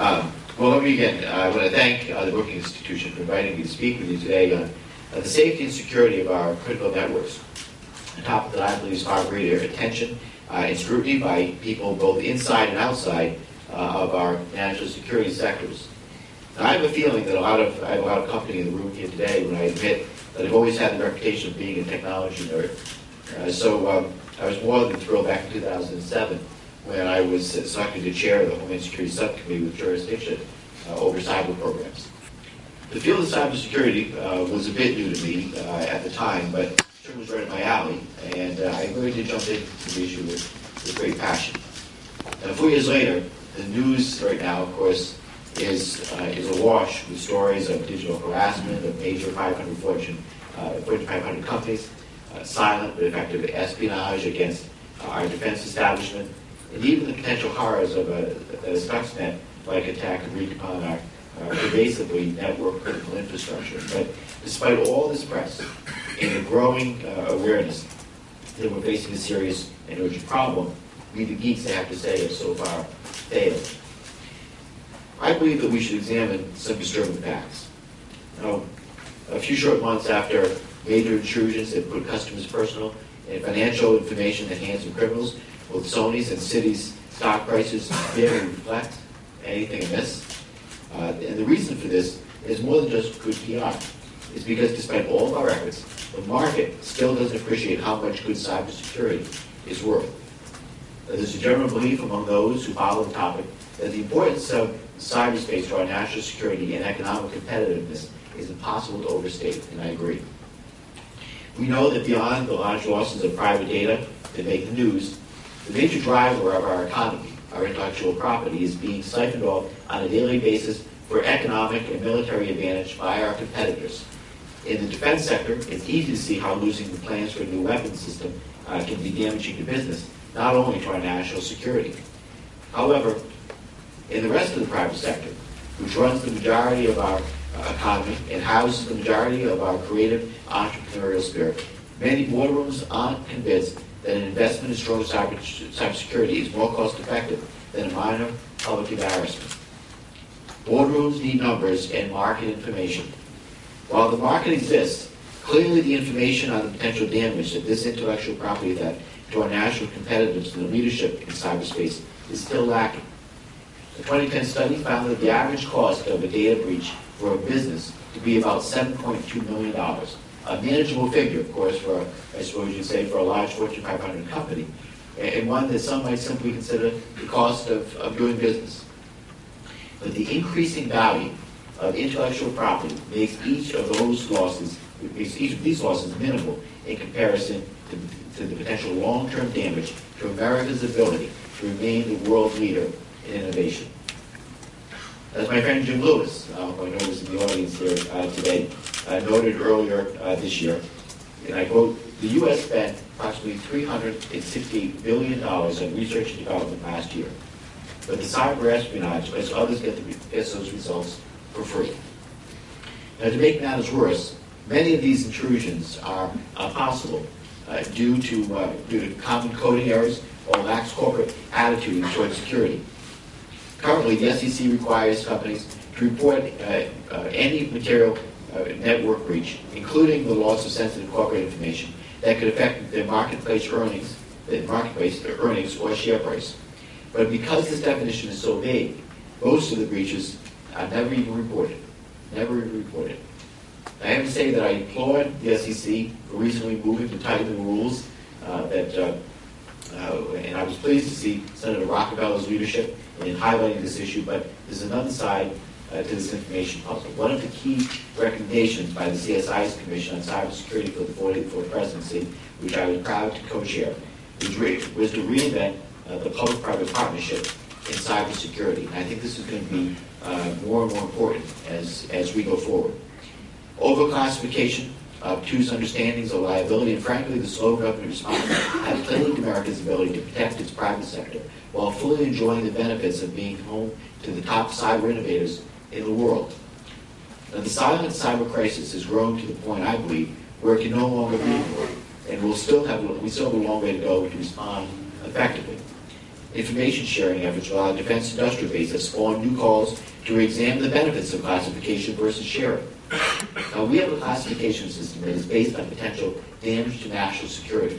Well, let me begin. I want to thank the Brookings Institution for inviting me to speak with you today on the safety and security of our critical networks, a topic that I believe is far greater attention and scrutiny by people both inside and outside of our national security sectors. Now, I have a feeling that I have a lot of company in the room here today when I admit that I've always had the reputation of being a technology nerd. So I was more than thrilled back in 2007 when I was selected to chair the Homeland Security Subcommittee with jurisdiction over cyber programs. The field of cybersecurity was a bit new to me at the time, but it sure was right up my alley, and I really did jump into the issue with great passion. 4 years later, the news right now, of course, is awash with stories of digital harassment of major 500 Fortune 500 companies, silent but effective espionage against our defense establishment, and even the potential horrors of a Stuxnet-like attack to wreak upon our pervasively network critical infrastructure. But despite all this press and the growing awareness that we're facing a serious and urgent problem, we the geeks, I have to say, have so far failed. I believe that we should examine some disturbing facts. Now, a few short months after major intrusions that put customers' personal and financial information in the hands of criminals, both Sony's and Citi's stock prices barely reflect anything amiss. And the reason for this is more than just good PR. It's because despite all of our efforts, the market still doesn't appreciate how much good cybersecurity is worth. There's a general belief among those who follow the topic that the importance of cyberspace to our national security and economic competitiveness is impossible to overstate, and I agree. We know that beyond the large losses of private data that make the news, the major driver of our economy, our intellectual property, is being siphoned off on a daily basis for economic and military advantage by our competitors. In the defense sector, it's easy to see how losing the plans for a new weapons system can be damaging to business, not only to our national security. However, in the rest of the private sector, which runs the majority of our economy and houses the majority of our creative entrepreneurial spirit, many boardrooms aren't convinced that an investment in strong cybersecurity is more cost-effective than a minor public embarrassment. Boardrooms need numbers and market information. While the market exists, clearly the information on the potential damage of this intellectual property theft to our national competitiveness and leadership in cyberspace is still lacking. A 2010 study found that the average cost of a data breach for a business to be about $7.2 million. A manageable figure, of course, for, I suppose you'd say, for a large Fortune 500 company, and one that some might simply consider the cost of doing business. But the increasing value of intellectual property makes each of these losses minimal in comparison to the potential long-term damage to America's ability to remain the world leader in innovation. As my friend Jim Lewis, who I know is in the audience here today, noted earlier this year, and I quote, "The U.S. spent approximately $368 billion on research and development last year, but the cyber espionage lets others get those results for free." Now, to make matters worse, many of these intrusions are possible due to common coding errors or lax corporate attitude toward security. Currently, the SEC requires companies to report any material network breach, including the loss of sensitive corporate information that could affect their marketplace earnings or share price. But because this definition is so vague, most of the breaches are never even reported. Never even reported. I have to say that I applaud the SEC for recently moving to tighten the rules, and I was pleased to see Senator Rockefeller's leadership in highlighting this issue, but there's another side to this information puzzle. One of the key recommendations by the CSI's Commission on Cybersecurity for the 44th presidency, which I was proud to co-chair, was to reinvent the public-private partnership in cybersecurity. And I think this is going to be more and more important as we go forward. Overclassification, obtuse understandings of liability, and frankly, the slow government response have plagued America's ability to protect its private sector while fully enjoying the benefits of being home to the top cyber innovators in the world. Now, the silent cyber crisis has grown to the point, I believe, where it can no longer be ignored, and we still have a long way to go to respond effectively. information sharing efforts while our defense industrial base have spawned new calls to re-examine the benefits of classification versus sharing. Now, we have a classification system that is based on potential damage to national security.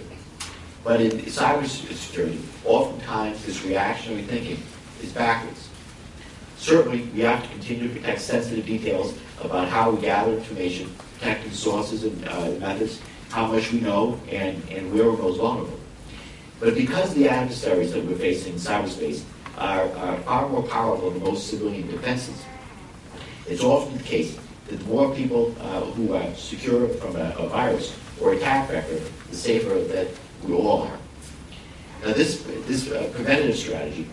But in cybersecurity, oftentimes this reactionary thinking is backwards. Certainly, we have to continue to protect sensitive details about how we gather information, protecting sources and methods, how much we know, and where we're most vulnerable. But because the adversaries that we're facing in cyberspace are far more powerful than most civilian defenses, it's often the case that the more people who are secure from a virus or attack vector, the safer that we all are. Now, this preventative strategy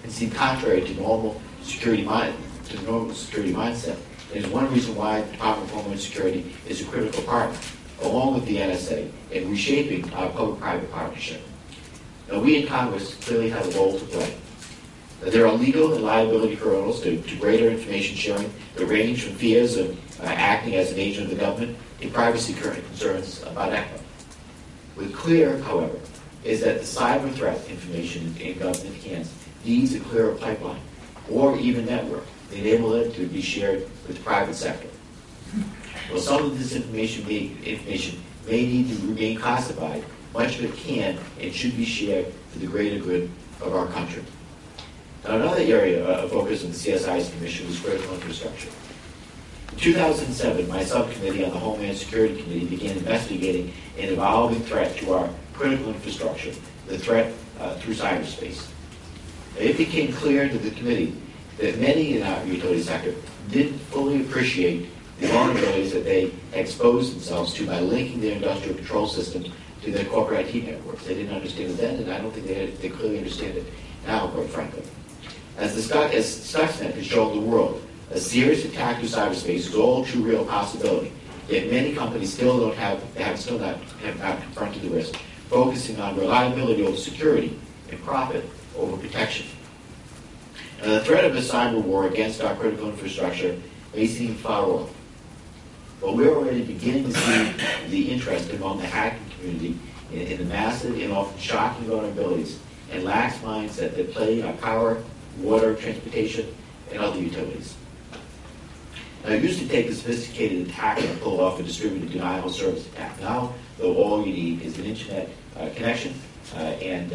can seem contrary to normal security mindset, and is one reason why the Department of Homeland Security is a critical partner, along with the NSA, in reshaping our public-private partnership. Now, we in Congress clearly have a role to play. There are legal and liability hurdles to greater information sharing that range from fears of acting as an agent of the government to privacy concerns about ECHO. What's clear, however, is that the cyber threat information in government hands needs a clearer pipeline or even network to enable it to be shared with the private sector. While some of this information may need to remain classified, much of it can and should be shared for the greater good of our country. Now, another area of focus of the CSI's commission was critical infrastructure. In 2007, my subcommittee on the Homeland Security Committee began investigating an evolving threat to our critical infrastructure, the threat through cyberspace. It became clear to the committee that many in our utility sector didn't fully appreciate the vulnerabilities that they exposed themselves to by linking their industrial control systems to their corporate IT networks. They didn't understand it then, and I don't think they clearly understand it now, quite frankly. As Stuxnet has shown the world, a serious attack to cyberspace is all too real possibility. Yet many companies still have not confronted the risk, focusing on reliability over security and profit over protection. Now, the threat of a cyber war against our critical infrastructure may seem far off, but we're already beginning to see the interest among the hacking community in the massive and often shocking vulnerabilities and lax mindset that plague our power, water, transportation, and other utilities. Now, it used to take a sophisticated attacker to pull off a distributed denial of service attack. Now, though, all you need is an internet connection and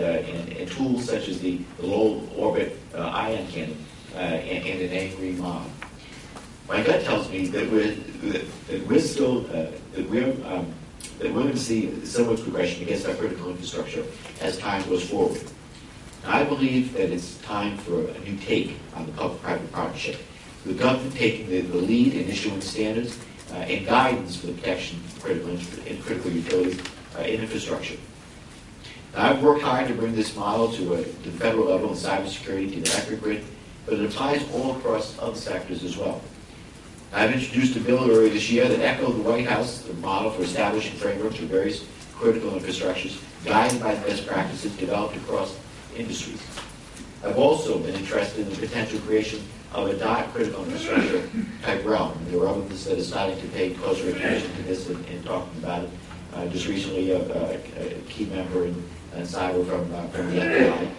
tools such as the low orbit ion cannon and an angry mob. My gut tells me that we're going to see similar progression against our critical infrastructure as time goes forward. I believe that it's time for a new take on the public-private partnership, the government taking the lead in issuing standards and guidance for the protection of critical utilities and infrastructure. Now, I've worked hard to bring this model to the federal level in cybersecurity to the electric grid, but it applies all across other sectors as well. I've introduced a bill earlier this year that echoed the White House, the model for establishing frameworks for various critical infrastructures, guided by the best practices developed across industries. I've also been interested in the potential creation of a critical infrastructure type realm. And there are others that are starting to pay closer attention to this and talking about it. Just recently, a key member in cyber from the FBI.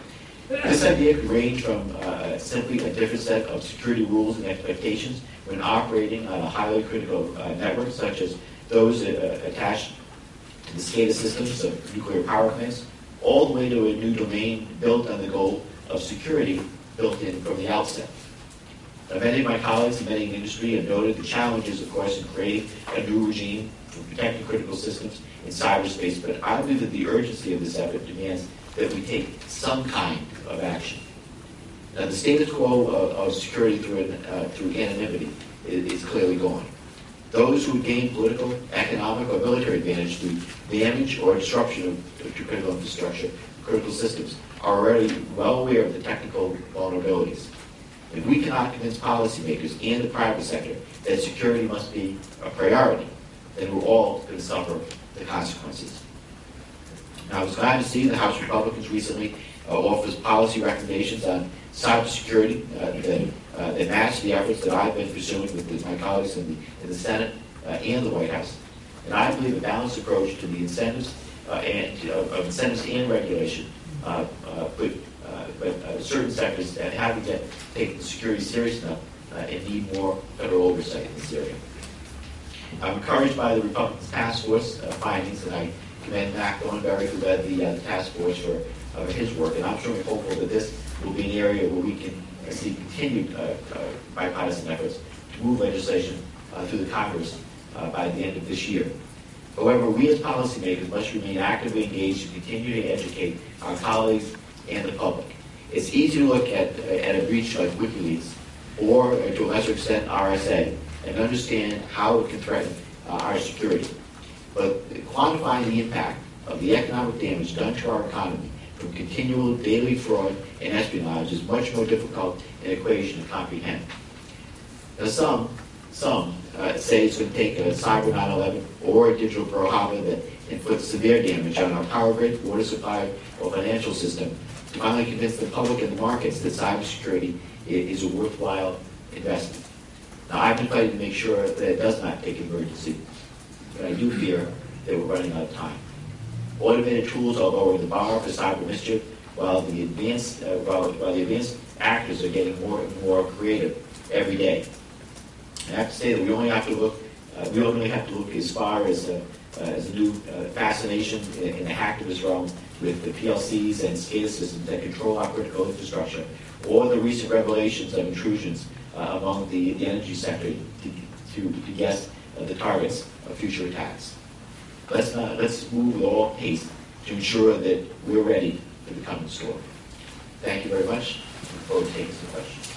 This idea could range from simply a different set of security rules and expectations when operating on a highly critical network, such as those attached to the SCADA systems of nuclear power plants, all the way to a new domain built on the goal of security built in from the outset. Now, many of my colleagues and many in the industry have noted the challenges, of course, in creating a new regime for protecting critical systems in cyberspace, but I believe that the urgency of this effort demands that we take some kind of action. Now, the status quo of security through anonymity is clearly gone. Those who gain political, economic, or military advantage through damage or disruption of critical infrastructure, critical systems, are already well aware of the technical vulnerabilities. If we cannot convince policymakers and the private sector that security must be a priority, then we're all going to suffer the consequences. Now, I was glad to see the House Republicans recently offers policy recommendations on cybersecurity that match the efforts that I've been pursuing with my colleagues in the Senate and the White House. And I believe a balanced approach to the incentives and regulation could but certain sectors that haven't yet taken security serious enough and need more federal oversight in this area. I'm encouraged by the Republicans' task force findings, and I commend Mac Thornberry, who led the task force for his work, and I'm certainly hopeful that this will be an area where we can see continued bipartisan efforts to move legislation through the Congress by the end of this year. However, we as policymakers must remain actively engaged to continue to educate our colleagues and the public. It's easy to look at a breach like WikiLeaks, or to a lesser extent RSA, and understand how it can threaten our security. But quantifying the impact of the economic damage done to our economy from continual daily fraud and espionage is much more difficult an equation to comprehend. Now, some say it's going to take a cyber 9/11 or a digital Pearl Harbor that inflicts severe damage on our power grid, water supply, or financial system to finally convince the public and the markets that cybersecurity is a worthwhile investment. Now, I've been fighting to make sure that it does not take emergency, but I do fear that we're running out of time. Automated tools are lowering the bar for cyber mischief, while the advanced actors are getting more and more creative every day. And I have to say that we only have to look as far as a new fascination in the hacktivist realm with the PLCs and SCADA systems that control our critical infrastructure, or the recent revelations of intrusions among the energy sector to guess the targets of future attacks. Let's move with all haste to ensure that we're ready for the coming storm. Thank you very much. I look forward to taking some questions.